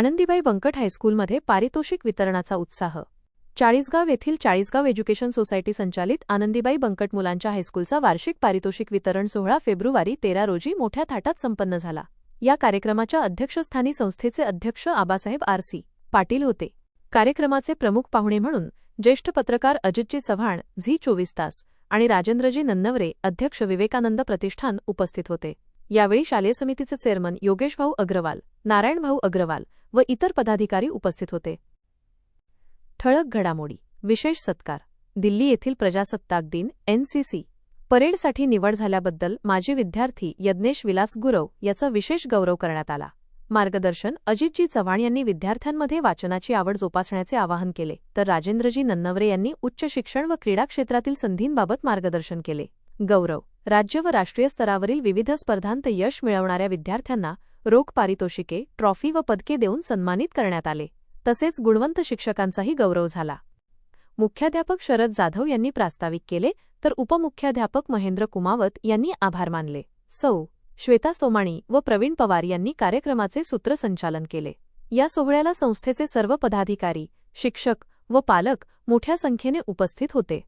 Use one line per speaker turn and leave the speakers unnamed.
आनंदीबाई बंकट हायस्कूलमध्ये पारितोषिक वितरणाचा उत्साह। चाळीसगाव येथील चाळीसगाव एज्युकेशन सोसायटी संचालित आनंदीबाई बंकट मुलांच्या हायस्कूलचा वार्षिक पारितोषिक वितरण सोहळा फेब्रुवारी 13 रोजी मोठ्या थाटात संपन्न झाला। या कार्यक्रमाच्या अध्यक्षस्थानी संस्थेचे अध्यक्ष आबासाहेब आर.सी. पाटील होते। कार्यक्रमाचे प्रमुख पाहुणे म्हणून ज्येष्ठ पत्रकार अजितजी चव्हाण झी 24 तास आणि राजेंद्रजी नन्नवरे अध्यक्ष विवेकानंद प्रतिष्ठान उपस्थित होते। यावेळी शालेय समितीचे चेअरमन योगेशभाऊ अग्रवाल, नारायणभाऊ अग्रवाल व इतर पदाधिकारी उपस्थित होते। ठळक घडामोडी। विशेष सत्कार। दिल्ली येथील प्रजासत्ताक दिन एनसीसी परेडसाठी निवड झाल्याबद्दल माजी विद्यार्थी यज्ञेश विलास गुरव याचा विशेष गौरव करण्यात आला। मार्गदर्शन अजितजी चव्हाण यांनी विद्यार्थ्यांमध्ये वाचनाची आवड जोपासण्याचे आवाहन केले, तर राजेंद्रजी नन्नवरे यांनी उच्च शिक्षण व क्रीडा क्षेत्रातील संधींबाबत मार्गदर्शन केले। गौरव। राज्य व राष्ट्रीय स्तरावरील विविध स्पर्धांत यश मिळवणाऱ्या विद्यार्थ्यांना रोख पारितोषिके, ट्रॉफी व पदके देऊन सन्मानित करण्यात आले। तसेच गुणवंत शिक्षकांचाही गौरव झाला। मुख्याध्यापक शरद जाधव यांनी प्रास्ताविक केले, तर उपमुख्याध्यापक महेंद्र कुमावत यांनी आभार मानले। सौ. श्वेता सोमाणी व प्रवीण पवार यांनी कार्यक्रमाचे सूत्रसंचालन केले। या सोहळ्याला संस्थेचे सर्व पदाधिकारी, शिक्षक व पालक मोठ्या संख्येने उपस्थित होते।